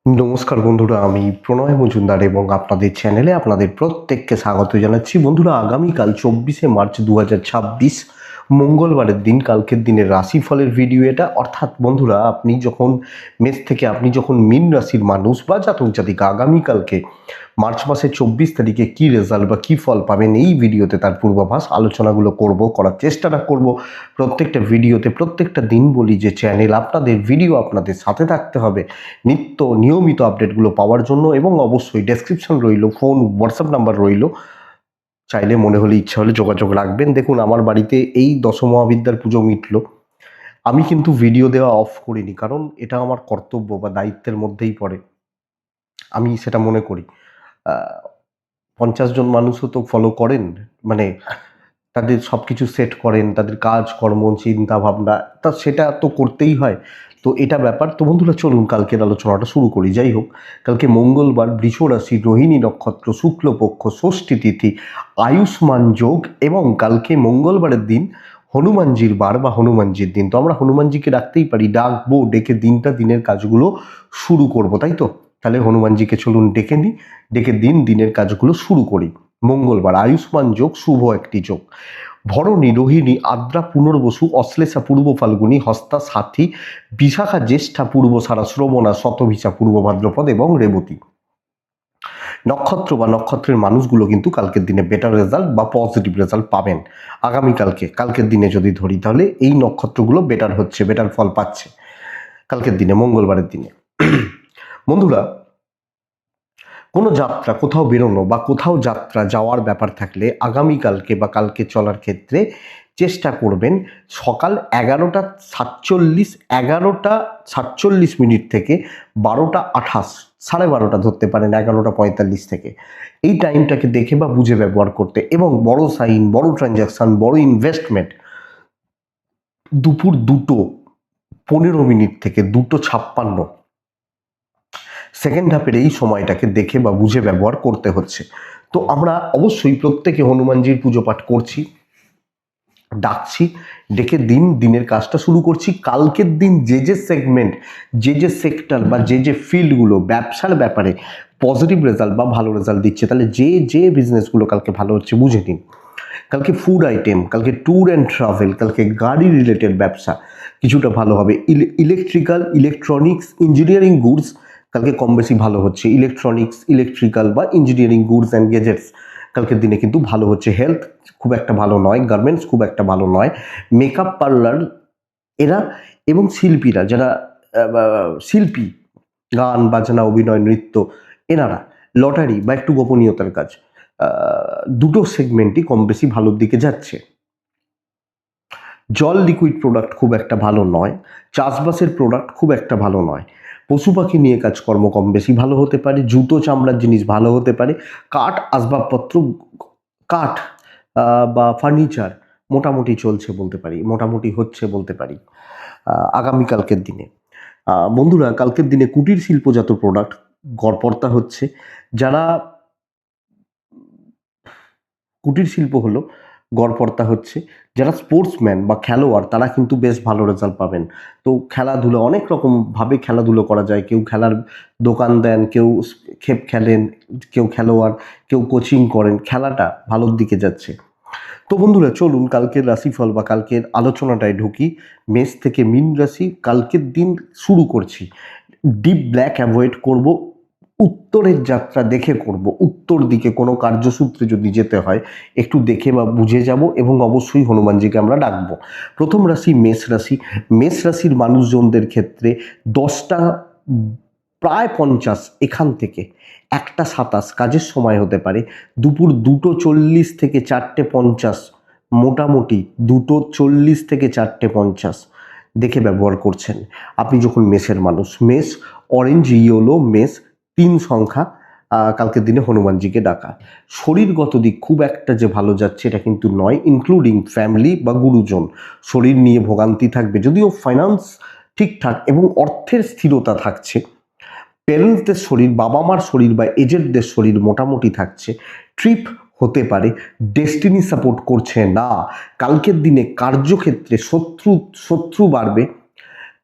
নমস্কার বন্ধুরা, আমি প্রণয় মজুমদার এবং আপনাদের চ্যানেলে আপনাদের প্রত্যেককে স্বাগত জানাচ্ছি। বন্ধুরা, আগামীকাল 24শে মার্চ 2026 মঙ্গলবারের দিন, কালকের দিনের রাশিফলের ভিডিও এটা। অর্থাৎ বন্ধুরা, আপনি যখন মীন রাশির মানুষ বা জাতক জাতিকা আগামীকালকে মার্চ মাসের 24 তারিখে কী রেজাল্ট বা কী ফল পাবেন, এই ভিডিওতে তার পূর্বাভাস আলোচনাগুলো করার চেষ্টাটা করব। প্রত্যেকটা ভিডিওতে প্রত্যেকটা দিন বলি যে চ্যানেল আপনাদের, ভিডিও আপনাদের সাথে থাকতে হবে নিয়মিত আপডেটগুলো পাওয়ার জন্য। এবং অবশ্যই ডেসক্রিপশন রইল, ফোন হোয়াটসঅ্যাপ নাম্বার রইল, চাইলে মনে হলে ইচ্ছা হলে যোগাযোগ রাখবেন। দেখুন, আমার বাড়িতে এই দশমহাবিদ্যার পুজো মিটল, আমি কিন্তু ভিডিও দেওয়া অফ করিনি, কারণ এটা আমার কর্তব্য বা দায়িত্বের মধ্যেই পড়ে, আমি সেটা মনে করি। 50 জন মানুষও তো ফলো করেন, মানে তাদের সব কিছু সেট করেন, তাদের কাজ কর্ম চিন্তা ভাবনা, তা সেটা তো করতেই হয়। তো এটা ব্যাপার। তো বন্ধুরা, চলুন কালকের আলোচনাটা শুরু করি। যাই হোক, কালকে মঙ্গলবার, বৃষ রাশি, রোহিণী নক্ষত্র, শুক্লপক্ষ, ষষ্ঠী তিথি, আয়ুষ্মান যোগ, এবং কালকে মঙ্গলবারের দিন হনুমানজির বার বা হনুমানজির দিন। তো আমরা হনুমানজিকে ডাকতেই পারি, ডাকবো, ডেকে দিনের কাজগুলো শুরু করব, তাই তো? তাহলে হনুমানজিকে চলুন ডেকে নিই, ডেকে দিনের কাজগুলো শুরু করি। মঙ্গলবার, আয়ুষ্মান যোগ, শুভ একটি যোগ। ভরণী, রোহিণী, আদ্রা, পুনর্বসু, অশ্লেষা, পূর্ব ফাল্গুনী, হস্তা, সাথী, বিশাখা, জ্যেষ্ঠা, পূর্বসারা, শ্রবণা, শতভিষা, পূর্ব ভাদ্রপদ এবং রেবতী। নক্ষত্র বা নক্ষত্রের মানুষগুলো কিন্তু কালকের দিনে বেটার রেজাল্ট বা পজিটিভ রেজাল্ট পাবেন। কালকের দিনে যদি ধরি, তাহলে এই নক্ষত্রগুলো বেটার ফল পাচ্ছে কালকের দিনে, মঙ্গলবারের দিনে। বন্ধুরা, কোনো যাত্রা, কোথাও বেরোনো বা কোথাও যাওয়ার ব্যাপার থাকলে আগামীকালকে বা কালকে চলার ক্ষেত্রে চেষ্টা করবেন সকাল 11:47 থেকে 12:28, 12:30 ধরতে পারেন, 11:45 থেকে, এই টাইমটাকে দেখে বা বুঝে ব্যবহার করতে। এবং বড় সাইন, বড় ট্রানজ্যাকশন, বড় ইনভেস্টমেন্ট দুপুর 2:15 থেকে 2:56 সেকেন্ড হাফের এই সময়টাকে দেখে বা বুঝে ব্যবহার করতে হচ্ছে। তো আমরা অবশ্যই প্রত্যেকে হনুমানজির পুজো পাঠ করছি, ডাকছি, ডেকে দিনের কাজটা শুরু করছি। কালকের দিন যে সেগমেন্ট, যে সেক্টর বা যে ফিল্ডগুলো ব্যবসার ব্যাপারে পজিটিভ রেজাল্ট বা ভালো রেজাল্ট দিচ্ছে, তাহলে যে বিজনেসগুলো কালকে ভালো হচ্ছে বুঝে নিন। কালকে ফুড আইটেম, কালকে ট্যুর অ্যান্ড ট্রাভেল, কালকে গাড়ি রিলেটেড ব্যবসা কিছুটা ভালো হবে। ইলেকট্রিক্যাল, ইলেকট্রনিক্স, ইঞ্জিনিয়ারিং গুডস কালকে কম বেশি ভালো হচ্ছে। ইলেকট্রনিক্স, ইলেকট্রিক্যাল বা ইঞ্জিনিয়ারিং গুডস অ্যান্ড গ্যাজেটস কালকের দিনে কিন্তু ভালো হচ্ছে। হেলথ খুব একটা ভালো নয়, গার্মেন্টস খুব একটা ভালো নয়, মেকআপ পার্লার এরা এবং শিল্পীরা, যারা শিল্পী, গান বাজনা, অভিনয়, নৃত্য, এনারা, লটারি বা একটু গোপনীয়তার কাজ, দুটো সেগমেন্টই কম বেশি ভালোর দিকে যাচ্ছে। জল লিকুইড প্রোডাক্ট খুব একটা ভালো নয়, চাষবাসের প্রোডাক্ট খুব একটা ভালো নয়, পশু পাখি নিয়ে কাজকর্ম কম বেশি ভালো হতে পারে, জুতো চামড়ার জিনিস ভালো হতে পারে, কাঠ আসবাবপত্র, কাঠ বা ফার্নিচার মোটামুটি চলছে বলতে পারি, মোটামুটি হচ্ছে বলতে পারি আগামীকালকের দিনে। বন্ধুরা, কালকের দিনে কুটির শিল্পজাত প্রোডাক্ট গড়পড়তা হচ্ছে। যারা কুটির শিল্প হলো গড়পড়তা হচ্ছে, যারা স্পোর্টসম্যান বা খেলোয়াড় তারা কিন্তু বেশ ভালো রেজাল্ট পাবেন। তো খেলাধুলো অনেক রকমভাবে খেলাধুলো করা যায়, কেউ খেলার দোকান দেন, কেউ খেপ খেলেন, কেউ খেলোয়াড়, কেউ কোচিং করেন, খেলাটা ভালোর দিকে যাচ্ছে। তো বন্ধুরা, চলুন কালকের রাশিফল বা কালকের আলোচনাটায় ঢুকি। মেষ থেকে মীন রাশি, কালকের দিন শুরু করছি। ডিপ ব্ল্যাক অ্যাভয়েড করব, উত্তরের যাত্রা দেখে করব। উত্তর দিকে কোনো কার্যসূত্রে যদি যেতে হয় একটু দেখে বা বুঝে যাব, এবং অবশ্যই হনুমানজিকে আমরা ডাকবো। প্রথম রাশি মেষ রাশি। মেষ রাশির মানুষজনদের ক্ষেত্রে 10:50 এখান থেকে 1:27 কাজের সময় হতে পারে। দুপুর 2:40 থেকে 4:50, মোটামুটি 2:40 থেকে 4:50 দেখে ব্যবহার করছেন আপনি যখন মেষের মানুষ। মেষ, অরেঞ্জ, ইয়েলো, মেষ, 3 সংখ্যা কালকের দিনে হনুমানজিকে ডাকা। শরীরগত দিক খুব একটা যে ভালো যাচ্ছে এটা কিন্তু নয়, ইনক্লুডিং ফ্যামিলি বা গুরুজন। শরীর নিয়ে ভোগান্তি থাকবে, যদিও ফাইন্যান্স ঠিকঠাক এবং অর্থের স্থিরতা থাকছে। প্যারেন্টসদের শরীর, বাবা মার শরীর বা এজেডদের শরীর মোটামুটি থাকছে। ট্রিপ হতে পারে, ডেস্টিনি সাপোর্ট করছে না। কালকের দিনে কার্যক্ষেত্রে শত্রু বাড়বে,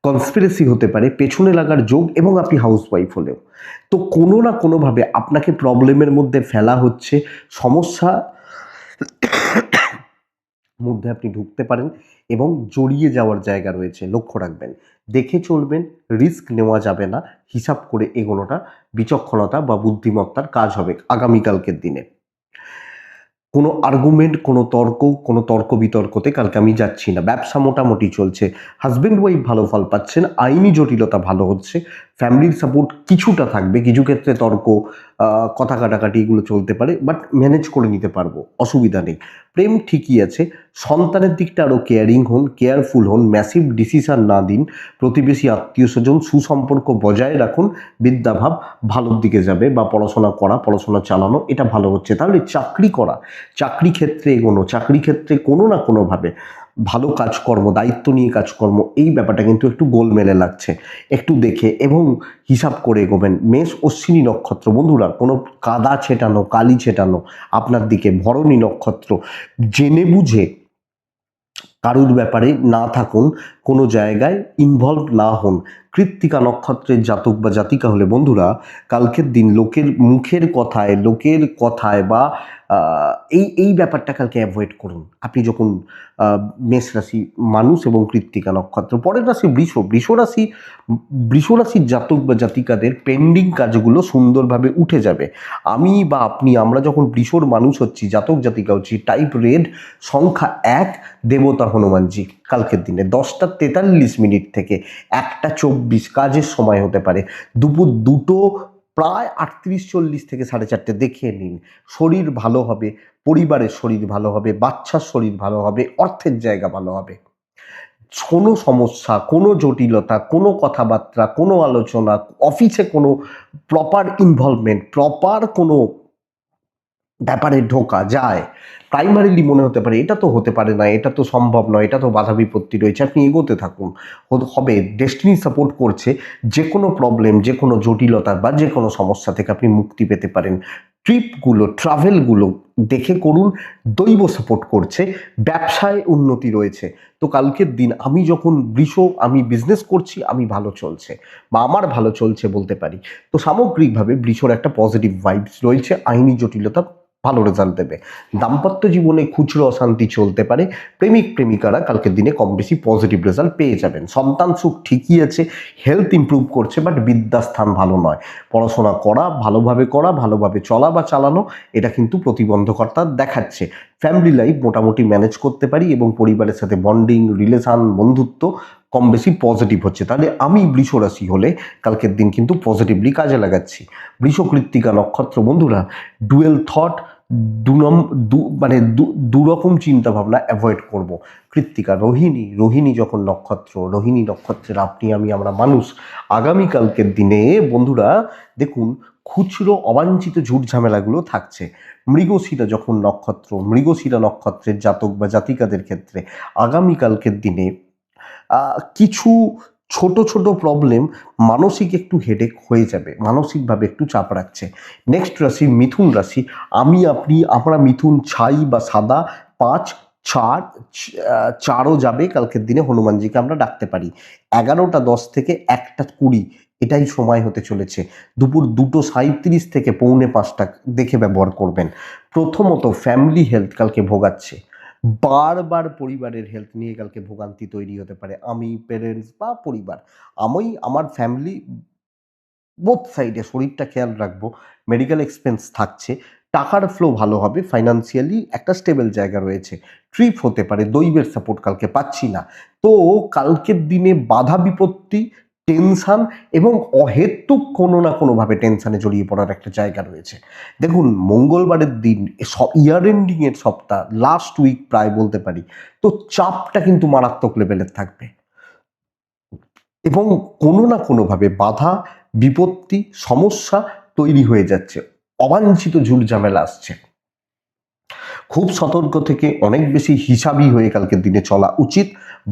কনস্পিরেসি হতে পারে, পেছনে লাগার যোগ, এবং আপনি হাউসওয়াইফ হলেও তো কোনো না কোনোভাবে আপনাকে প্রবলেমের মধ্যে ফেলা হচ্ছে, সমস্যা মধ্যে আপনি ঢুকতে পারেন এবং জড়িয়ে যাওয়ার জায়গা রয়েছে। লক্ষ্য রাখবেন, দেখে চলবেন, রিস্ক নেওয়া যাবে না, হিসাব করে এগোনোটা বিচক্ষণতা বা বুদ্ধিমত্তার কাজ হবে আগামীকালকের দিনে। কোনো আর্গুমেন্ট, কোনো তর্ক বিতর্কতে কালকে আমি যাচ্ছি না। ব্যবসা মোটামুটি চলছে, হাজব্যান্ড ওয়াইফ ভালো ফল পাচ্ছেন, আইনি জটিলতা ভালো হচ্ছে, ফ্যামিলির সাপোর্ট কিছুটা থাকবে, কিছু ক্ষেত্রে তর্ক, কথা কাটাকাটি এগুলো চলতে পারে, বাট ম্যানেজ করে নিতে পারবো, অসুবিধা নেই। প্রেম ঠিকই আছে, সন্তানের দিকটা আরও কেয়ারিং হন, কেয়ারফুল হন, ম্যাসিভ ডিসিশন না দিন, প্রতিবেশী আত্মীয় স্বজন সুসম্পর্ক বজায় রাখুন, বিদ্যাভাব ভালোর দিকে যাবে, বা পড়াশোনা চালানো এটা ভালো হচ্ছে। তাহলে চাকরি করা, চাকরি ক্ষেত্রে এগোনো, চাকরি ক্ষেত্রে কোনো না কোনোভাবে ভালো কাজকর্ম, দায়িত্ব নিয়ে কাজকর্ম, এই ব্যাপারটা কিন্তু একটু গোলমেলে লাগছে, একটু দেখে এবং হিসাব করে এগোবেন। মেষ অশ্বিনী নক্ষত্র বন্ধুরা, কোনো কাদা ছেটানো, কালি ছেটানো আপনার দিকে, ভরণী নক্ষত্র, জেনে বুঝে কারুর ব্যাপারে না থাকুন, কোনো জায়গায় ইনভলভ না হন। কৃত্তিকা নক্ষত্রের জাতক বা জাতিকা হলে বন্ধুরা, কালকের দিন লোকের কথায় বা এই ব্যাপারটা কালকে অ্যাভয়েড করুন। আপনি যখন মেষ রাশি মানুষ এবং কৃত্তিকা নক্ষত্র, পরের রাশি বৃষ রাশির জাতক বা জাতিকাদের পেন্ডিং কাজগুলো সুন্দরভাবে উঠে যাবে। আমি বা আপনি, আমরা যখন বৃষর মানুষ হচ্ছি, জাতক জাতিকা হচ্ছি, টাইপ রেড, সংখ্যা 1, দেবতা হনুমানজি। কালকের দিনে 10:43 থেকে 1:24 কাজের সময় হতে পারে, দুপুর 2 প্রায় 38-40 থেকে 4:30 দেখে নিন। শরীর ভালো হবে, পরিবারের শরীর ভালো হবে, বাচ্চার শরীর ভালো হবে, অর্থের জায়গা ভালো হবে। কোনো সমস্যা, কোনো জটিলতা, কোনো কথাবার্তা, কোনো আলোচনা, অফিসে কোনো প্রপার ইনভলভমেন্ট, প্রপার কোনো ব্যাপারে ঢোকা যায়, প্রাইমারিলি মনে হতে পারে এটা তো হতে পারে না, এটা তো সম্ভব নয়, এটা তো বাধা বিপত্তি রয়েছে, আপনি এগোতে থাকুন, হবে। ডেস্টিনি সাপোর্ট করছে, যে কোনো প্রবলেম, যে কোনো জটিলতা বা যে কোনো সমস্যা থেকে আপনি মুক্তি পেতে পারেন। ট্রাভেলগুলো দেখে করুন, দৈব সাপোর্ট করছে, ব্যবসায় উন্নতি রয়েছে। তো কালকের দিন আমি বিজনেস করছি, আমি ভালো চলছে বা আমার ভালো চলছে বলতে পারি। তো সামগ্রিকভাবে বৃষর একটা পজিটিভ ভাইবস রয়েছে, আইনি জটিলতা ভালো রেজাল্ট দেবে। দাম্পত্য জীবনে খুচরো অশান্তি চলতে পারে, প্রেমিক প্রেমিকারা কালকের দিনে কম বেশি পজিটিভ রেজাল্ট পেয়ে যাবেন। সন্তান সুখ ঠিকই আছে, হেলথ ইমপ্রুভ করছে, বাট বিদ্যাস্থান ভালো নয়। পড়াশোনা করা, ভালোভাবে চলা বা চালানো, এটা কিন্তু প্রতিবন্ধকতা দেখাচ্ছে। ফ্যামিলি লাইফ মোটামুটি ম্যানেজ করতে পারি এবং পরিবারের সাথে বন্ডিং, রিলেশন, বন্ধুত্ব কম বেশি পজিটিভ হচ্ছে। তাহলে আমি বৃষ রাশি হলে কালকের দিন কিন্তু পজিটিভলি কাজে লাগাচ্ছি। বৃষ কৃত্তিকা নক্ষত্র বন্ধুরা, ডুয়েল থট, দুরকম চিন্তা ভাবনা অ্যাভয়েড করব। কৃত্তিকা, রোহিণী যখন নক্ষত্র, রোহিণী নক্ষত্রের আমরা মানুষ। আগামীকালকের দিনে বন্ধুরা দেখুন, খুচরো অবাঞ্ছিত ঝুট ঝামেলাগুলো থাকছে। মৃগশিরা নক্ষত্রের জাতক বা জাতিকাদের ক্ষেত্রে আগামীকালকের দিনে কিছু ছোট ছোট প্রবলেম মানসিক একটু হেডেক হয়ে যাবে, মানসিকভাবে একটু চাপ রাখছে। নেক্সট রাশি মিথুন রাশি। আমরা মিথুন ছাই বা সাদা 5, 4, 4ও যাবে কালকের দিনে, হনুমানজিকে আমরা ডাকতে পারি। 11:10 থেকে 1:20 এটাই সময় হতে চলেছে। দুপুর 2:37 থেকে 4:45 দেখে ব্যবহার করবেন। প্রথমত ফ্যামিলি হেলথ কালকে ভোগাচ্ছে, বারবার পরিবারের হেলথ নিয়ে কালকে ভোগান্তি তৈরি হতে পারে। আমি, পেরেন্টস বা পরিবার, আমার ফ্যামিলি বোথ সাইডে শরীরটা খেয়াল রাখবো। মেডিকেল এক্সপেন্স থাকছে, টাকার ফ্লো ভালো হবে, ফাইন্যান্সিয়ালি একটা স্টেবল জায়গা রয়েছে। ট্রিপ হতে পারে, দৈবের সাপোর্ট কালকে পাচ্ছি না। তো কালকের দিনে বাধা বিপত্তি, টেনশন এবং অহেতুক কোনো না কোনোভাবে টেনশনে জড়িয়ে পড়ার একটা জায়গা রয়েছে। দেখুন, মঙ্গলবারের দিন, ইয়ার এন্ডিংয়ের সপ্তাহ, লাস্ট উইক প্রায় বলতে পারি, তো চাপটা কিন্তু মারাত্মক লেভেলের থাকবে এবং কোনো না কোনোভাবে বাধা বিপত্তি, সমস্যা তৈরি হয়ে যাচ্ছে, অবাঞ্ছিত ঝুট ঝামেলা আসছে। খুব সতর্ক থেকে অনেক বেশি হিসাবি হয়ে কালকের দিনে চলা উচিত।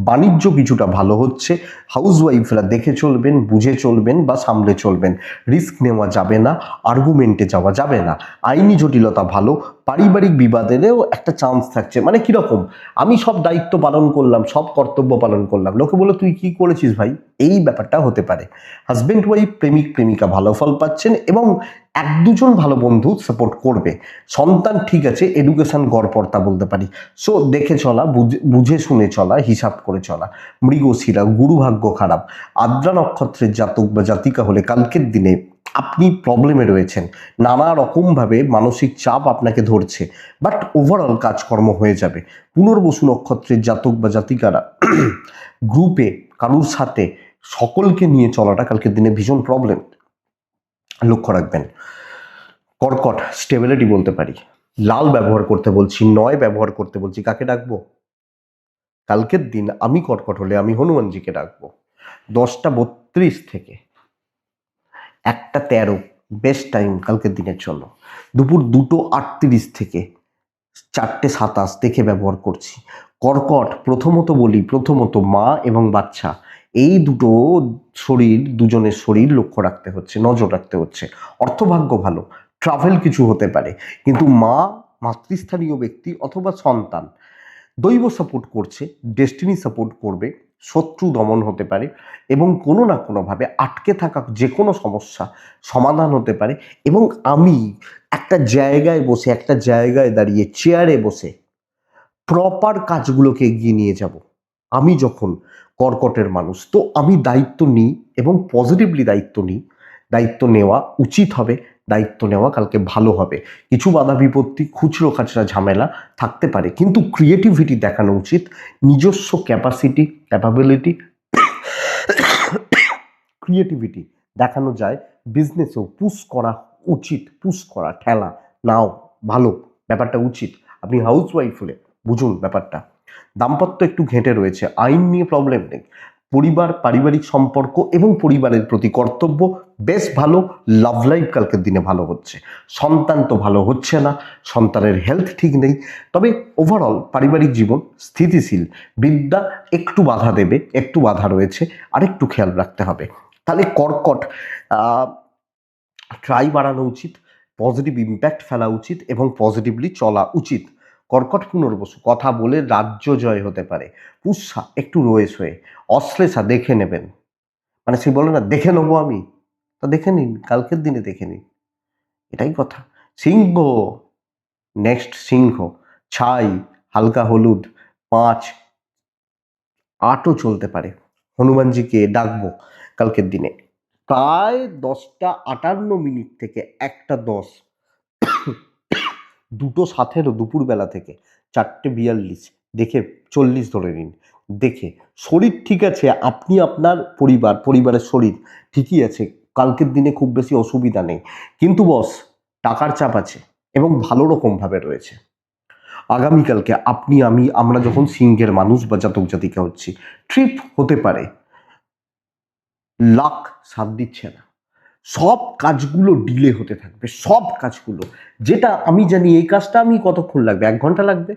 বাণিজ্য কিছুটা ভালো হচ্ছে, হাউসওয়াইফরা দেখে চলবেন, বুঝে চলবেন বা সামলে চলবেন। রিস্ক নেওয়া যাবে না, আর্গুমেন্টে যাওয়া যাবে না। আইনি জটিলতা ভালো, পারিবারিক বিবাদেরও একটা চান্স থাকছে। মানে কিরকম, আমি সব দায়িত্ব পালন করলাম, সব কর্তব্য পালন করলাম, লোকে বলে তুই কি করেছিস ভাই, এই ব্যাপারটা হতে পারে। হাজবেন্ড ওয়াইফ প্রেমিক প্রেমিকা ভালো ফল পাচ্ছেন এবং এক দুজন ভালো বন্ধু সাপোর্ট করবে। সন্তান ঠিক আছে, এডুকেশন গড়পড়তা বলতে পারি। সো দেখে চলা, বুঝে শুনে চলা, হিসাব করে চলা। মৃগশিরা, গুরুভাগ্য খারাপ, আদ্রা নক্ষত্রের জাতক বা জাতিকা হলে কালকের দিনে আপনি প্রবলেমে রয়েছেন, নানা রকমভাবে মানসিক চাপ আপনাকে ধরছে, বাট ওভারঅল কাজকর্ম হয়ে যাবে। পুনর্বসু নক্ষত্রের জাতক বা জাতিকারা গ্রুপে কারুর সাথে সকলকে নিয়ে চলাটা কালকের দিনে ভীষণ প্রবলেম, লক্ষ্য রাখবেন। কর্কট স্টেবিলিটি বলতে পারি, লাল ব্যবহার করতে বলছি, নয় ব্যবহার করতে বলছি। কাকে ডাকবো কালকের দিন? আমি কর্কট হলে আমি হনুমানজিকে ডাকবো। 10:32 থেকে 1:13 বেস্ট টাইম কালকের দিনের জন্য। দুপুর 2:38 থেকে 4:27 দেখে ব্যবহার করছি। কর্কট প্রথমত বলি, প্রথমত মা এবং বাচ্চা, এই দুটো শরীর, দুজনের শরীর লক্ষ্য রাখতে হচ্ছে, নজর রাখতে হচ্ছে। অর্থভাগ্য ভালো, ট্রাভেল কিছু হতে পারে, কিন্তু মা, মাতৃস্থানীয় ব্যক্তি অথবা সন্তান দৈব সাপোর্ট করছে, ডেস্টিনি সাপোর্ট করবে, শত্রু দমন হতে পারে এবং কোনো না কোনোভাবে আটকে থাকা যে কোনো সমস্যা সমাধান হতে পারে। এবং আমি একটা জায়গায় বসে, একটা জায়গায় দাঁড়িয়ে, চেয়ারে বসে প্রপার কাজগুলোকে এগিয়ে নিয়ে যাব। আমি যখন কর্কটের মানুষ, তো আমি দায়িত্ব নিই এবং পজিটিভলি দায়িত্ব নিই। দায়িত্ব নেওয়া উচিত হবে, দায়িত্ব নেওয়া কালকে ভালো হবে। কিছু বাধা বিপত্তি, খুচরো খাচরা ঝামেলা থাকতে পারে, কিন্তু ক্রিয়েটিভিটি দেখানো উচিত, নিজস্ব ক্যাপাসিটি, ক্যাপাবিলিটি, ক্রিয়েটিভিটি দেখানো যায়। বিজনেসেও পুশ করা উচিত, পুশ করা, ঠেলা নাও ভালো, ব্যাপারটা উচিত। আপনি হাউস ওয়াইফ হলে বুঝুন ব্যাপারটা। দাম্পত্য একটু ঘেঁটে রয়েছে, আইন নিয়ে প্রবলেম নেই। পরিবার, পারিবারিক সম্পর্ক এবং পরিবারের প্রতি কর্তব্য বেশ ভালো। লাভ লাইফ কালকের দিনে ভালো হচ্ছে। সন্তান তো ভালো হচ্ছে না, সন্তানের হেলথ ঠিক নেই, তবে ওভারঅল পারিবারিক জীবন স্থিতিশীল। বিদ্যা একটু বাধা দেবে, একটু বাধা রয়েছে, আর একটু খেয়াল রাখতে হবে। তাহলে কর্কট ট্রাই বাড়ানো উচিত, পজিটিভ ইম্প্যাক্ট ফেলা উচিত এবং পজিটিভলি চলা উচিত। কর্কট পুনর্বসু কথা বলে রাজ্য জয় হতে পারে। পুষ্যা একটু রয়েস হয়ে, অশ্লেষা দেখে নেবেন, মানে সে বলে না দেখে নেবো আমি, তা দেখে নিন, কালকের দিনে দেখে নিন, এটাই কথা। সিংহ, নেক্সট সিংহ, ছাই, হালকা হলুদ, 5-8ও চলতে পারে। হনুমানজিকে ডাকবো কালকের দিনে প্রায় 10:58 থেকে 1:10, 2:07 দুপুরবেলা থেকে 4:42 দেখে 40 ধরে নিন। দেখে শরীর ঠিক আছে, আপনি আপনার পরিবারের শরীর ঠিকই আছে, কালকের দিনে খুব বেশি অসুবিধা নেই, কিন্তু বস টাকার চাপ আছে এবং ভালো রকমভাবে রয়েছে। আগামীকালকে আপনি, আমরা যখন সিংহের মানুষ বা জাতক জাতিকা হচ্ছি, ট্রিপ হতে পারে, লাক সাথ দিচ্ছে না, সব কাজগুলো ডিলে হতে থাকবে, সব কাজগুলো। যেটা আমি জানি এই কাজটা আমি কতক্ষণ লাগবে, 1 ঘন্টা লাগবে,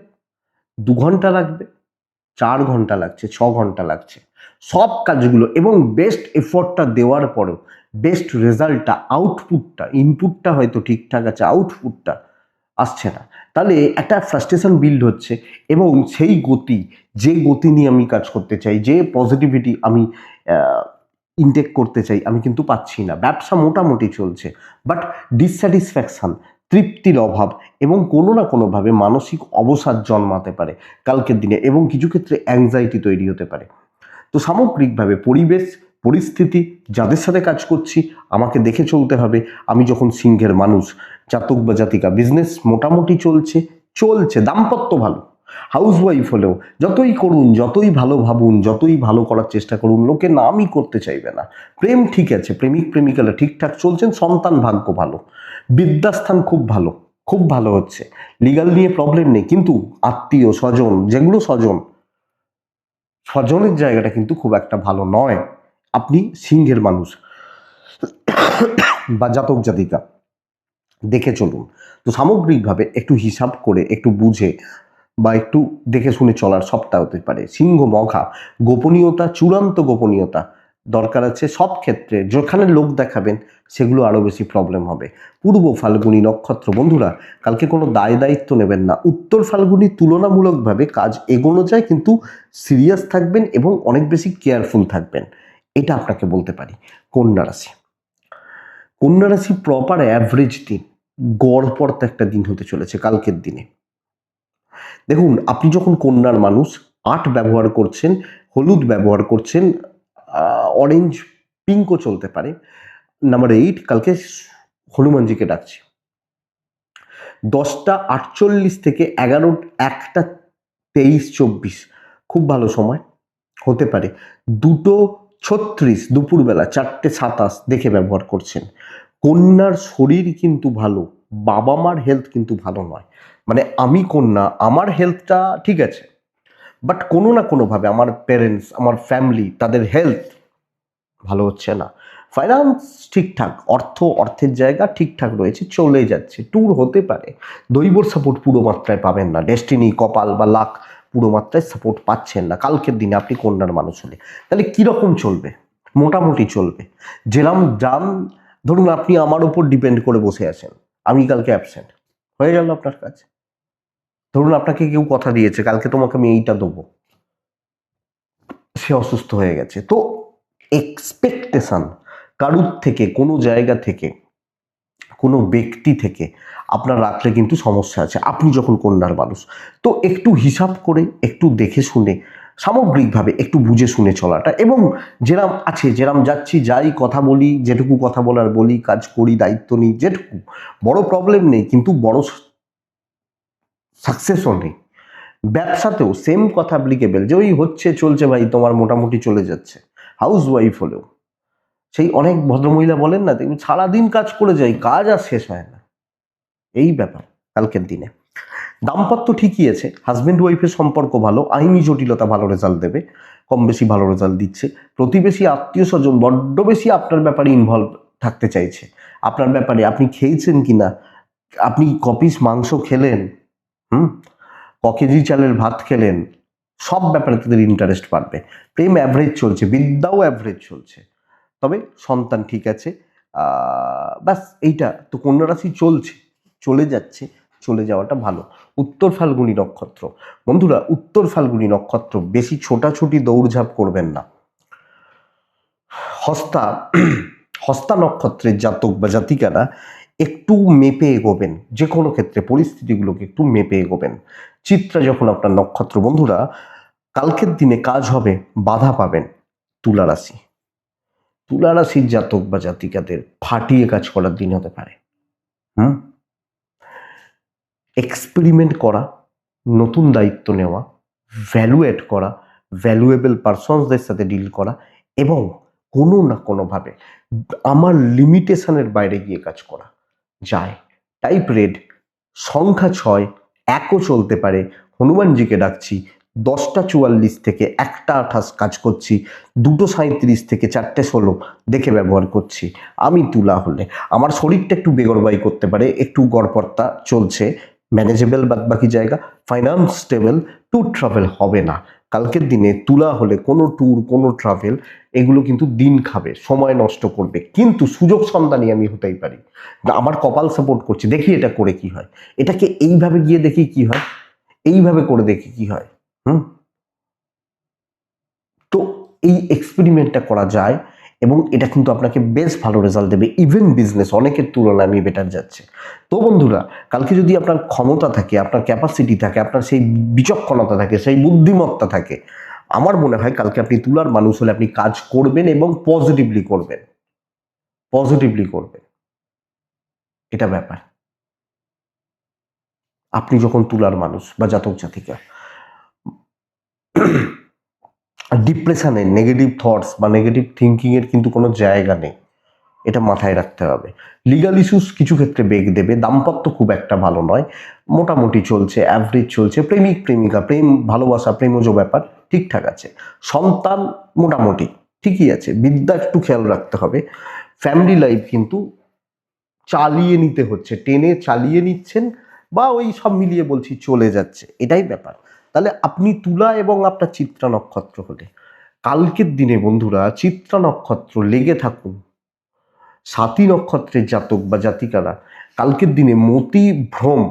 2 ঘন্টা লাগবে, 4 ঘন্টা লাগছে, 6 ঘন্টা লাগছে, সব কাজগুলো, এবং বেস্ট এফোর্টটা দেওয়ার পরেও বেস্ট রেজাল্টটা, আউটপুটটা, ইনপুটটা হয়তো ঠিকঠাক আছে, আউটপুটটা আসছে না, তাহলে একটা ফ্রাস্ট্রেশন বিল্ড হচ্ছে। এবং সেই গতি, যে গতি নিয়ে আমি কাজ করতে চাই, যে পজিটিভিটি আমি ইনটেক করতে চাই, আমি কিন্তু পাচ্ছি না। ব্যবসা মোটামুটি চলছে, বাট ডিসস্যাটিসফ্যাকশন, তৃপ্তির অভাব এবং কোনো না কোনোভাবে মানসিক অবসাদ জন্মাতে পারে কালকের দিনে, এবং কিছু ক্ষেত্রে অ্যাংজাইটি তৈরি হতে পারে। তো সামগ্রিকভাবে পরিবেশ, পরিস্থিতি, যাদের সাথে কাজ করছি আমাকে দেখে চলতে হবে। আমি যখন সিংহের মানুষ, জাতক বা জাতিকা, বিজনেস মোটামুটি চলছে, দাম্পত্য ভালো। হাউস ওয়াইফ হলেও যতই করুন, যতই ভালো ভাবুন, যতই ভালো করার চেষ্টা করুন, লোকে নামই করতে চাইবে না। প্রেম ঠিক আছে, প্রেমিক প্রেমিকারা ঠিকঠাক চলছেন, সন্তান ভাগ্য ভালো, বিদ্যাস্থান খুব ভালো, খুব ভালো হচ্ছে। লিগাল নিয়ে প্রবলেম নেই, কিন্তু আত্মীয় স্বজন, যেগুলো স্বজনের জায়গাটা কিন্তু খুব একটা ভালো নয়। আপনি সিংহের মানুষ বা জাতক জাতিকা, দেখে চলুন। তো সামগ্রিকভাবে একটু হিসাব করে, একটু বুঝে বা একটু দেখে শুনে চলার সবটা হতে পারে। সিংহ মঘা, গোপনীয়তা, চূড়ান্ত গোপনীয়তা দরকার আছে সব ক্ষেত্রে যেখানে লোক দেখাবেন সেগুলো আরও বেশি প্রবলেম হবে। পূর্ব ফাল্গুনী নক্ষত্র বন্ধুরা, কালকে কোনো দায় দায়িত্ব নেবেন না। উত্তর ফাল্গুনী তুলনামূলকভাবে কাজ এগোনো যায়, কিন্তু সিরিয়াস থাকবেন এবং অনেক বেশি কেয়ারফুল থাকবেন, এটা আপনাকে বলতে পারি। কন্যা রাশি, কন্যা রাশি প্রপার অ্যাভারেজ দিন, গড় পড়তা একটা দিন হতে চলেছে কালকের দিনে। দেখুন, আপনি যখন কন্যার মানুষ, 8 ব্যবহার করছেন, হলুদ ব্যবহার করছেন, অরেঞ্জ পিঙ্কও চলতে পারে। নাম্বার 8, কালকে হনুমানজিকে ডাকছি। 10টা 48 থেকে 1:23-24 খুব ভালো সময় হতে পারে। 2:36 দুপুরবেলা, 4:27 দেখে ব্যবহার করছেন। কন্যার শরীর কিন্তু ভালো, বাবা মার হেলথ কিন্তু ভালো নয়। মানে আমি কন্যা, আমার হেলথটা ঠিক আছে, বাট কোনো না কোনোভাবে আমার প্যারেন্টস, আমার ফ্যামিলি, তাদের হেলথ ভালো হচ্ছে না। ফাইন্যান্স ঠিকঠাক, অর্থের জায়গা ঠিকঠাক রয়েছে, চলে যাচ্ছে। ট্যুর হতে পারে। দৈবর সাপোর্ট পুরো মাত্রায় পাবেন না, ডেস্টিনি, কপাল বা লাক পুরো মাত্রায় সাপোর্ট পাচ্ছেন না কালকের দিনে আপনি কন্যার মানুষ হলে। তাহলে কীরকম চলবে? মোটামুটি চলবে। যেরাম যান, ধরুন আপনি আমার উপর ডিপেন্ড করে বসে আছেন, আমি কালকে অ্যাবসেন্ট হয়ে গেল আপনার কাছে। ধরুন আপনাকে কেউ কথা দিয়েছে কালকে তোমাকে আমি এইটা দেবো, সে অসুস্থ হয়ে গেছে। তো এক্সপেকটেশন কারুর থেকে, কোনো জায়গা থেকে, কোনো ব্যক্তি থেকে আপনার রাখলে কিন্তু সমস্যা আছে আপনি যখন কন্যার মানুষ। তো একটু হিসাব করে, একটু দেখে শুনে, সামগ্রিকভাবে একটু বুঝে শুনে চলাটা, এবং যেরাম আছে, যেরাম যাচ্ছি যাই, কথা বলি, যেটুকু কথা বলার বলি, কাজ করি, দায়িত্ব নিই, যেটুকু, বড় প্রবলেম নেই, কিন্তু বড় সাকসেসও নেই। ব্যবসাতেও সেম কথা অ্যাপ্লিকেবল, যে ওই হচ্ছে চলছে ভাই, তোমার মোটামুটি চলে যাচ্ছে। হাউস ওয়াইফ হলেও সেই অনেক ভদ্রমহিলা বলেন না, দেখবেন সারাদিন কাজ করে যাই, কাজ আর শেষ হয় না, এই ব্যাপার কালকের দিনে। দাম্পত্য ঠিকই আছে, হাজব্যান্ড ওয়াইফের সম্পর্ক ভালো, আইনি জটিলতা ভালো রেজাল্ট দেবে, কম বেশি ভালো রেজাল্ট দিচ্ছে। প্রতিবেশী, আত্মীয় স্বজন বড্ড বেশি আপনার ব্যাপারে ইনভলভ থাকতে চাইছে, আপনার ব্যাপারে আপনি খেয়েছেন কিনা, আপনি কপিস মাংস খেলেন, কেজি চালের ভাত খেলেন, সব ব্যাপারে তাদের ইন্টারেস্ট বাড়বে। প্রেম অ্যাভারেজ চলছে, বিদ্যাও অ্যাভারেজ চলছে, তবে সন্তান ঠিক আছে। ব্যাস এইটা তো কন্যা রাশি চলছে, চলে যাচ্ছে, চলে যাওয়াটা ভালো। উত্তর ফাল্গুনী নক্ষত্র বন্ধুরা, উত্তর ফাল্গুনী নক্ষত্র বেশি ছোটাছুটি দৌড়ঝাঁপ করবেন না। হস্তা হস্তা নক্ষত্রের জাতক বা জাতিকারা একটু মেপে এগোবেন, যে কোনো ক্ষেত্রে পরিস্থিতিগুলোকে একটু মেপে এগোবেন। চিত্রা যখন আপনার নক্ষত্র বন্ধুরা, কালকের দিনে কাজ হবে, বাধা পাবেন। তুলা রাশি, তুলা রাশির জাতক বা জাতিকাদের ফাটিয়ে কাজ করার দিন হতে পারে। এক্সপেরিমেন্ট করা, নতুন দায়িত্ব নেওয়া, ভ্যালুয়েট করা, ভ্যালুয়েবল পারসনসদের সাথে ডিল করা, এবং কোনো না কোনোভাবে আমার লিমিটেশনের বাইরে গিয়ে কাজ করা যায়। টাইপ রেড, সংখ্যা 6, 1ও চলতে পারে। হনুমানজিকে ডাকছি। 10টা 44 থেকে 1টা 28 কাজ করছি। 2:37 থেকে 4টে 16 দেখে ব্যবহার করছি। আমি তুলা হলে আমার শরীরটা একটু বেগরবাই করতে পারে, একটু গড়পড়তা চলছে, ম্যানেজেবল বাদ বাকি জায়গা, ফাইন্যান্স স্টেবল, ট্যুর ট্রাভেল হবে না কালকের দিনে। তুলা হলে কোনো ট্যুর, কোনো ট্রাভেল, এগুলো কিন্তু দিন খাবে, সময় নষ্ট করবে, কিন্তু সুযোগ সন্ধানী আমি হতেই পারি। আমার কপাল সাপোর্ট করছি, দেখি এটা করে কি হয়, এটাকে এইভাবে গিয়ে দেখি কি হয়, এইভাবে করে দেখি কি হয়। তো এই এক্সপেরিমেন্টটা করা যায়, এবং এটা কিন্তু আপনাকে বেশ ভালো রেজাল্ট দেবে। ইভেন বিজনেস অনেকের তুলনায় আমি বেটার যাচ্ছে। তো বন্ধুরা, কালকে যদি আপনার ক্ষমতা থাকে, আপনার ক্যাপাসিটি থাকে, আপনার সেই বিচক্ষণতা থাকে, সেই বুদ্ধিমত্তা থাকে, আমার মনে হয় কালকে আপনি তুলার মানুষ হলে আপনি কাজ করবেন, এবং পজিটিভলি করবেন, পজিটিভলি করবেন, এটা ব্যাপার। আপনি যখন তুলার মানুষ বা জাতক জাতিকা, ডিপ্রেশনে, নেগেটিভ থটস বা নেগেটিভ থিঙ্কিংয়ের কিন্তু কোনো জায়গা নেই, এটা মাথায় রাখতে হবে। লিগাল ইস্যুস কিছু ক্ষেত্রে বেগ দেবে। দাম্পত্য খুব একটা ভালো নয়, মোটামুটি চলছে, অ্যাভারেজ চলছে। প্রেমিক প্রেমিকা, প্রেম ভালোবাসা, প্রেমজ ব্যাপার ঠিকঠাক আছে। সন্তান মোটামুটি ঠিকই আছে। বিদ্যা একটু খেয়াল রাখতে হবে। ফ্যামিলি লাইফ কিন্তু চালিয়ে নিতে হচ্ছে, টেনে চালিয়ে নিচ্ছেন, বা ওই সব মিলিয়ে বলছি চলে যাচ্ছে, এটাই ব্যাপার। তাহলে আপনি তুলা এবং আপনার চিত্রা নক্ষত্র হলে কালকের দিনে বন্ধুরা চিত্রা নক্ষত্র লেগে থাকুন, সাতী নক্ষত্রের জাতক বা জাতিকারা কালকের দিনে মতি ভ্রম,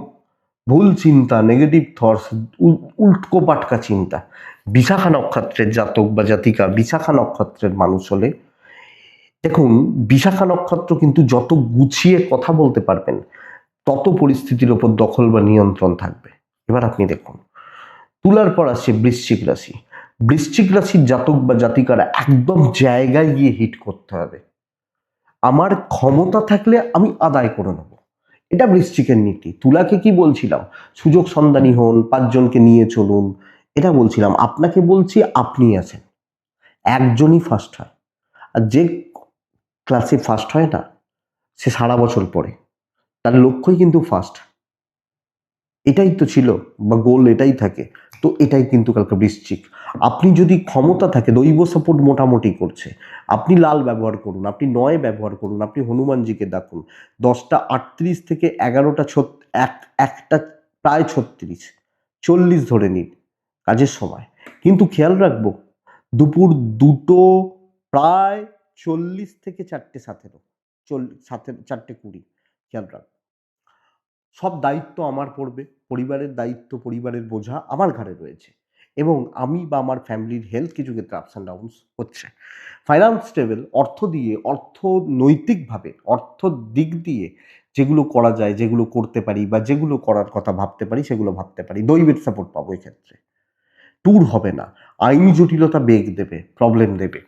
ভুল চিন্তা, নেগেটিভ থটস, উল্টো পাটকা চিন্তা, বিশাখা নক্ষত্রের জাতক বা জাতিকা, বিশাখা নক্ষত্রের মানুষ হলে দেখুন, বিশাখা নক্ষত্র কিন্তু যত গুছিয়ে কথা বলতে পারবেন তত পরিস্থিতির ওপর দখল বা নিয়ন্ত্রণ থাকবে। এবার আপনি দেখুন, তুলার পর আসছে বৃশ্চিক রাশি। বৃশ্চিক রাশির জাতক বা জাতিকারা একদম জায়গায় গিয়ে হিট করতে হবে। আমার ক্ষমতা থাকলে আমি আদায় করে নেব, এটা বৃশ্চিকের নীতি। তুলাকে কি বলছিলাম, সুযোগ সন্ধানী হন, পাঁচজনকে নিয়ে চলুন, এটা বলছিলাম। আপনাকে বলছি আপনি আছেন, একজনই ফার্স্ট হয়, আর যে ক্লাসে ফার্স্ট হয় না সে সারা বছর পড়ে, তার লক্ষ্যই কিন্তু ফার্স্ট, এটাই তো ছিল বা গোল এটাই থাকে। তো এটাই কিন্তু কালকে বৃশ্চিক। আপনি যদি ক্ষমতা থাকে, দৈব সাপোর্ট মোটামুটি করছে, আপনি লাল ব্যবহার করুন, আপনি 9 ব্যবহার করুন, আপনি হনুমানজিকে ডাকুন। 10টা 38 থেকে 11টা একটা প্রায় 36 40 ধরে নিন কাজের সময়। কিন্তু খেয়াল রাখবো দুপুর 2টো প্রায় 40 থেকে 4টে 17, 4টে 20 খেয়াল রাখবো। সব দায়িত্ব আমার পড়বে, পরিবারের দায়িত্ব, পরিবারের বোঝা আমার ঘাড়ে রয়েছে, এবং আমি বা আমার ফ্যামিলির হেলথ কিছু ক্ষেত্রে আপস অ্যান্ড ডাউনস হচ্ছে। ফাইন্যান্স স্টেবল, অর্থনৈতিকভাবে, অর্থ দিক দিয়ে যেগুলো করা যায়, যেগুলো করতে পারি বা যেগুলো করার কথা ভাবতে পারি সেগুলো ভাবতে পারি, দৈবের সাপোর্ট পাবো এক্ষেত্রে। ট্যুর হবে না, আইনি জটিলতা বেগ দেবে, প্রবলেম দেবে।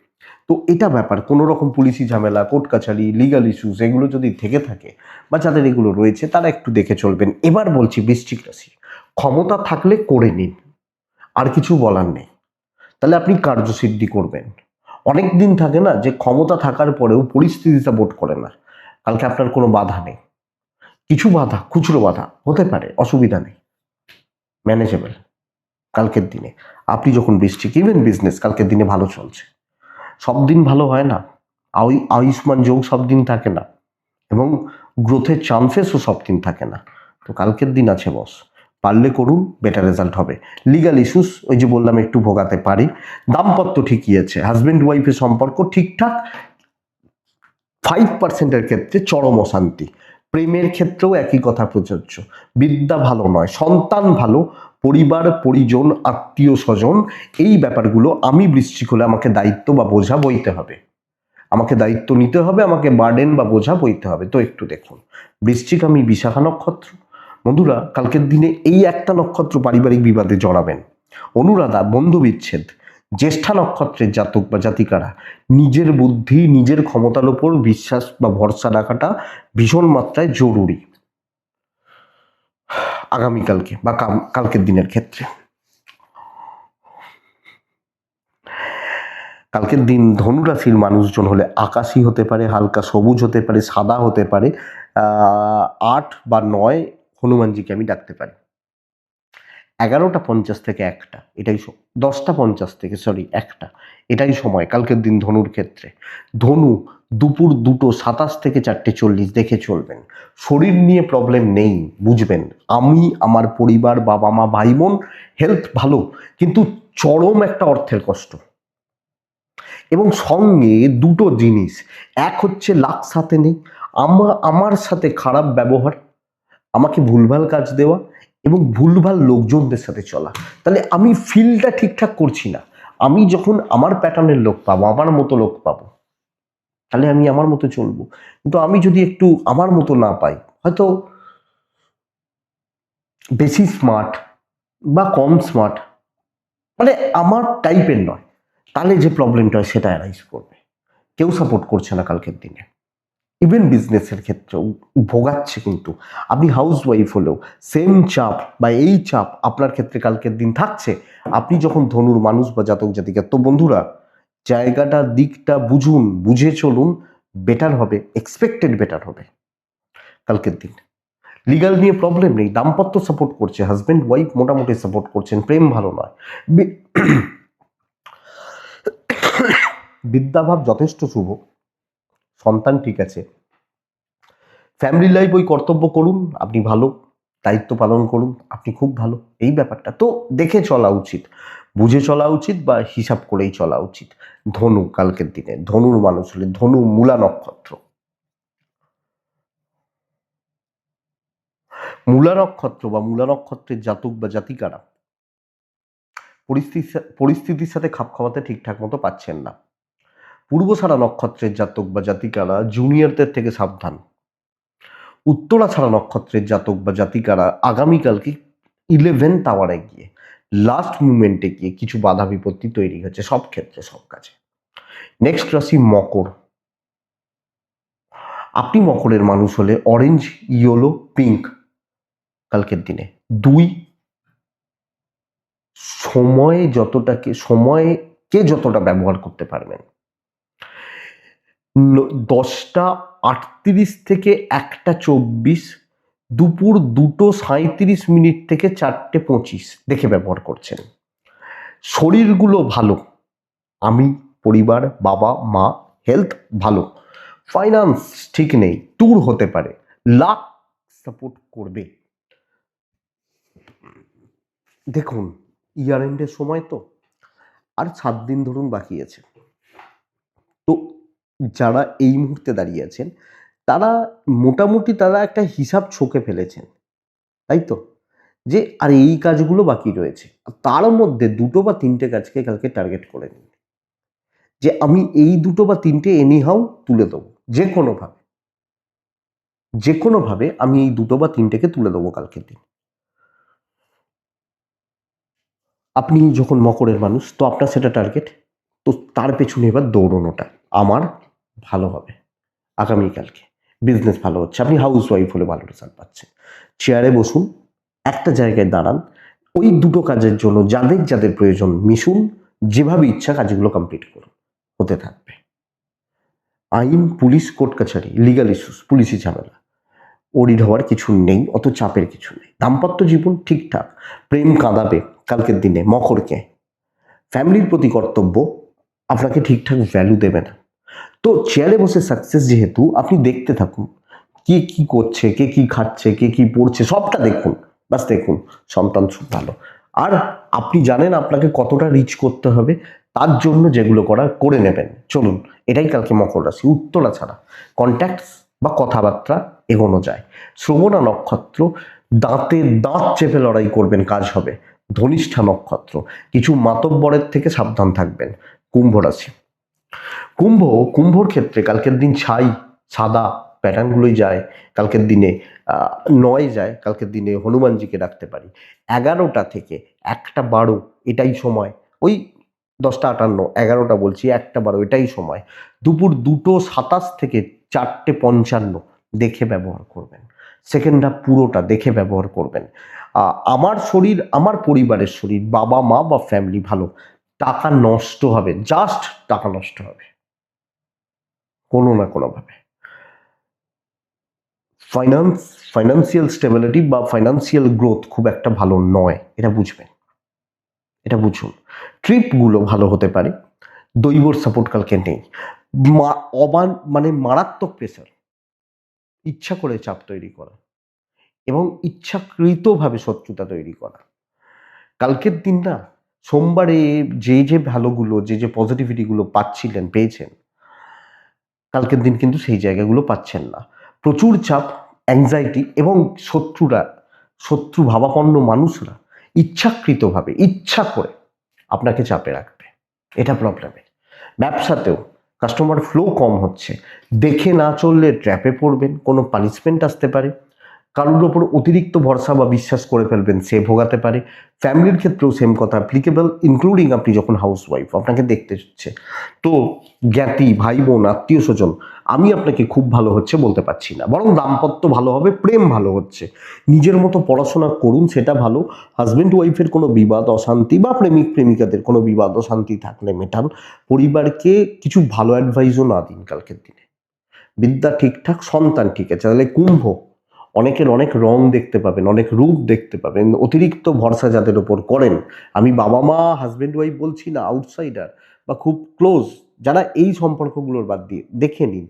তো এটা ব্যাপার, কোনো রকম পুলিশি ঝামেলা, কোর্ট কাছারি, লিগাল ইস্যুস এগুলো যদি থেকে থাকে বা যাদের এগুলো রয়েছে তারা একটু দেখে চলবেন। এবার বলছি বৃশ্চিক রাশি, ক্ষমতা থাকলে করে নিন, আর কিছু বলার নেই, তাহলে আপনি কার্যসিদ্ধি করবেন। অনেক দিন থাকে না যে ক্ষমতা থাকার পরেও পরিস্থিতি সাপোর্ট করে না, কালকে আপনার কোনো বাধা নেই, কিছু বাধা খুচরো বাধা হতে পারে, অসুবিধা নেই, ম্যানেজেবল। কালকের দিনে আপনি যখন বৃশ্চিক, ইভেন বিজনেস কালকের দিনে ভালো চলছে। সব দিন ভালো হয় না, আয়ুষ্মান যোগ সব দিন থাকে না, এবং গ্রোথের চান্সেসও সব দিন থাকে না। তো কালকের দিন আছে বস, পারলে করুন, বেটার রেজাল্ট হবে। লিগাল ইস্যুস ওই যে বললাম একটু ভোগাতে পারি, দাম্পত্য ঠিকই আছে, হাজব্যান্ড ওয়াইফের সম্পর্ক ঠিকঠাক, 5%-এর ক্ষেত্রে চরম অশান্তি। প্রেমের ক্ষেত্রেও একই কথা প্রযোজ্য। বিদ্যা ভালো নয়, সন্তান ভালো, পরিবার পরিজন আত্মীয় স্বজন, এই ব্যাপারগুলো আমি বৃশ্চিক হলে আমাকে দায়িত্ব বা বোঝা বইতে হবে, আমাকে দায়িত্ব নিতে হবে, আমাকে বার্ডেন বা বোঝা বইতে হবে। তো একটু দেখুন, বৃশ্চিক, আমি বিশাখা নক্ষত্র। বন্ধুরা কালকের দিনে এই একটা নক্ষত্র পারিবারিক বিবাদে জড়াবেন, অনুরাধা, বন্ধু বিচ্ছেদ। জ্যেষ্ঠা নক্ষত্রের জাতক বা জাতিকারা নিজের বুদ্ধি, নিজের ক্ষমতার উপর বিশ্বাস বা ভরসা রাখাটা ভীষণ মাত্রায় জরুরি আগামীকালকে বা কালকের দিনের ক্ষেত্রে। কালকের দিন ধনুরাশির মানুষজন হলে আকাশি হতে পারে, হালকা সবুজ হতে পারে, সাদা হতে পারে, 8 বা 9 হনুমানজিকে আমি ডাকতে পারি। 11টা 50 থেকে 1টা এটাই 10টা 50 থেকে 1টা এটাই সময় কালকের দিন ধনুর ক্ষেত্রে। ধনু দুপুর 2টো 27 থেকে 4টে 40 দেখে চলবেন। শরীর নিয়ে প্রবলেম নেই, বুঝবেন আমি, আমার পরিবার, বাবা মা, ভাই বোন, হেলথ ভালো, কিন্তু চরম একটা অর্থের কষ্ট, এবং সঙ্গে দুটো জিনিস, এক হচ্ছে লাক সাথে নেই, আমার সাথে খারাপ ব্যবহার, আমাকে ভুলভাল কাজ দেওয়া, এবং ভুলভাল লোকজনদের সাথে চলা। তাহলে আমি ফিলটা ঠিকঠাক করছি না। আমি যখন আমার প্যাটার্নের লোক পাবো, আমার মতো লোক পাবো, তাহলে আমি আমার মতো চলবো। কিন্তু আমি যদি একটু আমার মতো না পাই, হয়তো বেশি স্মার্ট বা কম স্মার্ট, মানে আমার টাইপের নয়, তাহলে যে প্রবলেমটা হয় সেটা অ্যারাইজ করবে। কেউ সাপোর্ট করছে না কালকের দিনে, ইভেন বিজনেসের ক্ষেত্রেও ভোগাচ্ছে। কিন্তু আপনি হাউস ওয়াইফ হলেও সেম চাপ বা এই চাপ আপনার ক্ষেত্রে কালকের দিন থাকছে, আপনি যখন ধনুর মানুষ বা জাতক জাতিকা। তো বন্ধুরা জায়গাটা দিকটা বুঝুন, বুঝে চলুন, বেটার হবে, এক্সপেক্টেড বেটার হবে কালকের দিন। লিগাল নিয়ে প্রবলেম নেই, দাম্পত্য সাপোর্ট করছে, হাজব্যান্ড ওয়াইফ মোটামুটি সাপোর্ট করছেন, প্রেম ভালো নয়, বিদ্যাভাব যথেষ্ট শুভ, সন্তান ঠিক আছে, ফ্যামিলি লাইফ ওই কর্তব্য করুন, আপনি ভালো, দায়িত্ব পালন করুন, আপনি খুব ভালো, এই ব্যাপারটা তো দেখে চলা উচিত। বুঝে চলা উচিত বা হিসাব করেই চলা উচিত। ধনু কালকের দিনে, ধনুর মানুষ হলে, ধনু মূলা নক্ষত্র, মূলা নক্ষত্র বা মূলা নক্ষত্রের জাতক বা জাতিকারা পরিস্থিতির সাথে খাপ খাওয়াতে ঠিকঠাক মতো পাচ্ছেন না। পূর্বছাড়া নক্ষত্রের জাতক বা জাতিকারা জুনিয়রদের থেকে সাবধান। উত্তরাছাড়া নক্ষত্রের জাতক বা জাতিকারা আগামীকালকে 11th আওয়ারে গিয়ে, লাস্ট মুমেন্টে গিয়ে কিছু বাধা বিপত্তি তৈরি হচ্ছে সব ক্ষেত্রে, সব কাজে। নেক্সট রাশি মকর। আপনি মকরের মানুষ হলে অরেঞ্জ, ইয়েলো, পিঙ্ক কালকের দিনে দুই, সময়কে যতটা ব্যবহার করতে পারবেন, 10টা 38 থেকে 1টা 24, দুপুর 2টো 37 থেকে 4টে 25 দেখে ব্যবহার করছেন। শরীরগুলো ভালো, আমি, পরিবার, বাবা মা, হেলথ ভালো। ফাইন্যান্স ঠিক নেই, ট্যুর হতে পারে, লাক সাপোর্ট করবে। দেখুন, ইয়ার এন্ডের সময় তো আর 7 দিন ধরুন বাকি আছে। তো যারা এই মুহূর্তে দাঁড়িয়ে আছেন তারা মোটামুটি তারা একটা হিসাব ছকে ফেলেছেন, তাই তো, যে আর এই কাজগুলো বাকি রয়েছে। তার মধ্যে 2 বা 3টে কাজকে কালকে টার্গেট করে নিন, যে আমি এই 2 বা 3টে এনিহাউ তুলে দেবো, যে কোনোভাবে আমি এই 2 বা 3টেকে তুলে দেবো কালকের দিন। আপনি যখন মকরের মানুষ, তো আপনার সেটা টার্গেট, তো তার পেছনে এবার দৌড়নোটা আমার ভালো হবে। আগামীকালকে বিজনেস ভালো হচ্ছে, আপনি হাউস ওয়াইফ হলে ভালো রেজাল্ট পাচ্ছেন। চেয়ারে বসুন, একটা জায়গায় দাঁড়ান, ওই 2টো কাজের জন্য যাদের যাদের প্রয়োজন মিশুন, যেভাবে ইচ্ছা কাজগুলো কমপ্লিট করুন, হতে থাকবে। আইন, পুলিশ, কোর্ট কাছারি, লিগাল ইস্যুস, পুলিশি ঝামেলা, ওরিড হওয়ার কিছু নেই, অত চাপের কিছু নেই। দাম্পত্য জীবন ঠিকঠাক, প্রেম কাঁদাবে কালকের দিনে মকরকে। ফ্যামিলির প্রতি কর্তব্য আপনাকে ঠিকঠাক ভ্যালু দেবে না। তো চেয়ারে বসে সাকসেস যেহেতু, আপনি দেখতে থাকুন কে কি করছে, কে কি খাচ্ছে, কে কি পড়ছে, সবটা দেখুন, বাস দেখুন, সন্তান সুখ ভালো। আর আপনি জানেন আপনাকে কতটা রিচ করতে হবে, তার জন্য যেগুলো করার করে নেবেন। চলুন, এটাই কালকে মকর রাশি। উত্তরা ছাড়া কন্ট্যাক্টস বা কথাবার্তা এগোনো যায়। শ্রবণা নক্ষত্র, দাঁতে দাঁত চেপে লড়াই করবেন, কাজ হবে। ধনিষ্ঠা নক্ষত্র, কিছু মাতব্বরের থেকে সাবধান থাকবেন। কুম্ভ রাশি। কুম্ভর ক্ষেত্রে কালকের দিন ছাই, সাদা প্যাটার্নগুলোই যায় কালকের দিনে। 9 যায় কালকের দিনে, হনুমানজিকে ডাকতে পারি। 11টা থেকে 1টা 12 এটাই সময়, ওই 10টা 58, 11টা বলছি, 1টা 12 এটাই সময়। দুপুর 2টো 27 থেকে 4টে 55 দেখে ব্যবহার করবেন। সেকেন্ড হাফ পুরোটা দেখে ব্যবহার করবেন। আমার শরীর, আমার পরিবারের শরীর, বাবা মা বা ফ্যামিলি ভালো। টাকা নষ্ট হবে, জাস্ট টাকা নষ্ট হবে কোনো না কোনোভাবে। ফাইন্যান্সিয়াল স্টেবিলিটি বা ফাইন্যান্সিয়াল গ্রোথ খুব একটা ভালো নয়, এটা বুঝবেন, এটা বুঝুন। ট্রিপগুলো ভালো হতে পারে, দৈবর সাপোর্ট কালকে নেই। মানে মারাত্মক প্রেসার, ইচ্ছা করে চাপ তৈরি করা এবং ইচ্ছাকৃতভাবে শত্রুতা তৈরি করা কালকের দিন না। সোমবারে যে যে ভালোগুলো, যে যে পজিটিভিটিগুলো পেয়েছেন, কালকের দিন কিন্তু সেই জায়গাগুলো পাচ্ছেন না। প্রচুর চাপ, অ্যাংজাইটি এবং শত্রু ভাবাপন্ন মানুষরা ইচ্ছাকৃতভাবে, ইচ্ছা করে আপনাকে চাপে রাখবে, এটা প্রবলেমের। ব্যবসাতেও কাস্টমার ফ্লো কম হচ্ছে, দেখে না চললে ট্র্যাপে পড়বেন, কোনো পানিশমেন্ট আসতে পারে, কারোর ওপর অতিরিক্ত ভরসা বা বিশ্বাস করে ফেলবেন, সে ভোগাতে পারে। ফ্যামিলির ক্ষেত্রেও সেম কথা অ্যাপ্লিকেবল, ইনক্লুডিং আপনি যখন হাউস ওয়াইফ, আপনাকে দেখতে হচ্ছে। তো জ্ঞাতি, ভাই বোন, আত্মীয় স্বজন, আমি আপনাকে খুব ভালো হচ্ছে বলতে পারছি না, বরং দাম্পত্য ভালো হবে, প্রেম ভালো হচ্ছে। নিজের মতো পড়াশোনা করুন, সেটা ভালো। হাজব্যান্ড ওয়াইফের কোনো বিবাদ অশান্তি বা প্রেমিক প্রেমিকাদের কোনো বিবাদ অশান্তি থাকলে মেটান। পরিবারকে কিছু ভালো অ্যাডভাইসও না দিন কালকের দিনে। বিদ্যা ঠিকঠাক, সন্তান ঠিক আছে। তাহলে কুম্ভ, অনেকের অনেক রং দেখতে পাবেন, অনেক রূপ দেখতে পাবেন। অতিরিক্ত ভরসা যাদের ওপর করেন, আমি বাবা মা, হাজব্যান্ড ওয়াইফ বলছি না, আউটসাইডার বা খুব ক্লোজ যারা, এই সম্পর্কগুলোর বাদ দিয়ে দেখে নিন।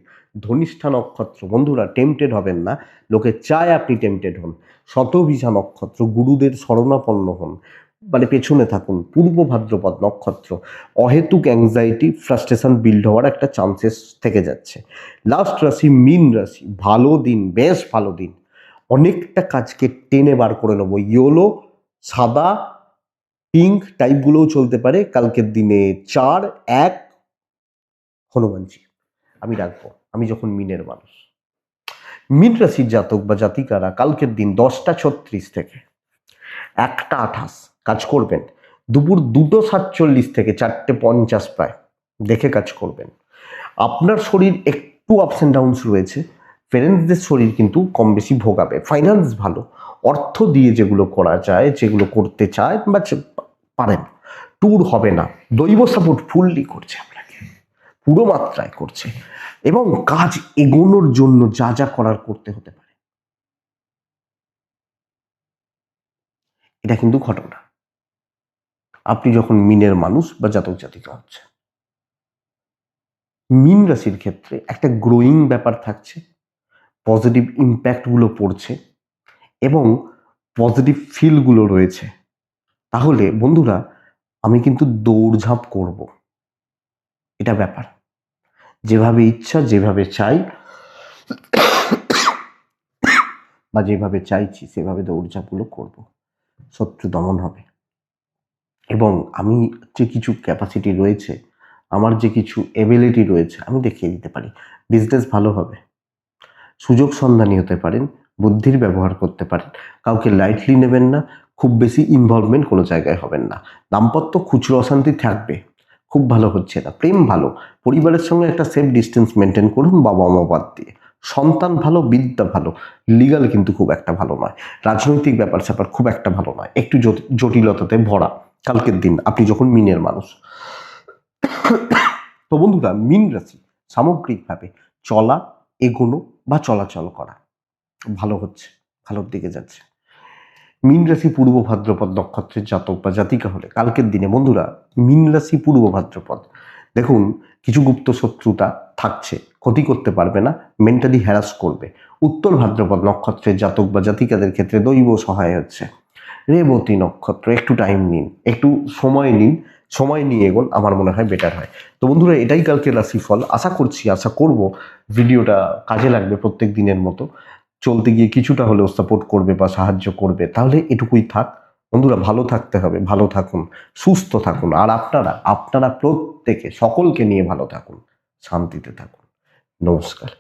ধনিষ্ঠা নক্ষত্র, বন্ধুরা টেম্পটেড হবেন না, লোকে চায় আপনি টেম্পটেড হন। শতভিষা নক্ষত্র, গুরুদের শরণাপন্ন হন। মানে পেছনে থাকুন। পূর্ব ভাদ্রপদ নক্ষত্র, অহেতুক অ্যাংজাইটি ফ্রাস্ট্রেশন বিল্ড হওয়ার একটা চান্সেস থেকে যাচ্ছে। লাস্ট রাশি মীন রাশি, ভালো দিন, বেশ ভালো দিন, অনেকটা কাজকে টেনে বার করে নেবো। ইয়েলো, সাদা, পিঙ্ক টাইপগুলোও চলতে পারে কালকের দিনে। 4-1 হনুমানজি আমি রাখবো, আমি যখন মিনের মানুষ। মীন রাশির জাতক বা জাতিকারা কালকের দিন 10টা 36 থেকে 1টা 28 কাজ করবেন। দুপুর 2টো 47 থেকে 4টে 50 প্রায় দেখে কাজ করবেন। আপনার শরীর একটু আপস অ্যান্ড ডাউনস রয়েছে, পেরেন্টসদের শরীর কিন্তু কম বেশি ভোগাবে। ফাইন্যান্স ভালো, অর্থ দিয়ে যেগুলো করা যায়, যেগুলো করতে চায় বা পারেন, ট্যুর হবে না। দৈব সাপোর্ট ফুললি করছে আপনাকে, পুরো মাত্রায় করছে, এবং কাজ এগোনোর জন্য যা যা করার করতে হতে পারে। এটা কিন্তু ঘটনা আপনি যখন মিনের মানুষ বা জাতক জাতিকা হচ্ছে। মীন রাশির ক্ষেত্রে একটা গ্রোয়িং ব্যাপার থাকছে, পজিটিভ ইম্প্যাক্টগুলো পড়ছে এবং পজিটিভ ফিলগুলো রয়েছে। তাহলে বন্ধুরা আমি কিন্তু দৌড়ঝাঁপ করব, এটা ব্যাপার। যেভাবে ইচ্ছা, যেভাবে চাই বা যেভাবে চাইছি সেভাবে দৌড়ঝাঁপগুলো করব। শত্রু দমন হবে এবং আমি যে কিছু ক্যাপাসিটি রয়েছে, আমার যে কিছু এবিলিটি রয়েছে, আমি দেখিয়ে দিতে পারি। বিজনেস ভালো হবে, সুযোগ সন্ধানী হতে পারেন, বুদ্ধির ব্যবহার করতে পারেন, কাউকে লাইটলি নেবেন না, খুব বেশি ইনভলভমেন্ট কোনো জায়গায় হবেন না। দাম্পত্য খুচরো অশান্তি থাকবে, খুব ভালো হচ্ছে না। প্রেম ভালো, পরিবারের সঙ্গে একটা সেফ ডিস্টেন্স মেনটেন করুন বাবা মা বাদ দিয়ে। সন্তান ভালো, বিদ্যা ভালো, লিগাল কিন্তু খুব একটা ভালো নয়। রাজনৈতিক ব্যাপার স্যাপার খুব একটা ভালো নয়, একটু জটিলতাতে ভরা কালকের দিন আপনি যখন মিনের মানুষ। তো বন্ধুরা মীন রাশি সামগ্রিকভাবে চলা, এগোনো বা চলাচল করা ভালো হচ্ছে, ভালোর দিকে যাচ্ছে। মীন রাশি পূর্ব ভাদ্রপদ নক্ষত্রের জাতক বা জাতিকা হলে কালকের দিনে বন্ধুরা, মীন রাশি পূর্ব ভাদ্রপদ, দেখুন কিছু গুপ্ত শত্রুতা থাকছে, ক্ষতি করতে পারবে না, মেন্টালি হ্যারাস করবে। উত্তর ভাদ্রপদ নক্ষত্রের জাতক বা জাতিকাদের ক্ষেত্রে দৈব সহায় হচ্ছে। রেবতী নক্ষত্র, একটু টাইম নিন, একটু সময় নিন, সময় নিয়ে এগোন, আমার মনে হয় বেটার হয়। তো বন্ধুরা এটাই কালকে রাশিফল। আশা করব ভিডিওটা কাজে লাগবে প্রত্যেক দিনের মতো, চলতে গিয়ে কিছুটা হলেও সাপোর্ট করবে বা সাহায্য করবে। তাহলে এটুকুই থাক বন্ধুরা, ভালো থাকতে হবে, ভালো থাকুন, সুস্থ থাকুন, আর আপনারা প্রত্যেকে সকলকে নিয়ে ভালো থাকুন, শান্তিতে থাকুন। নমস্কার।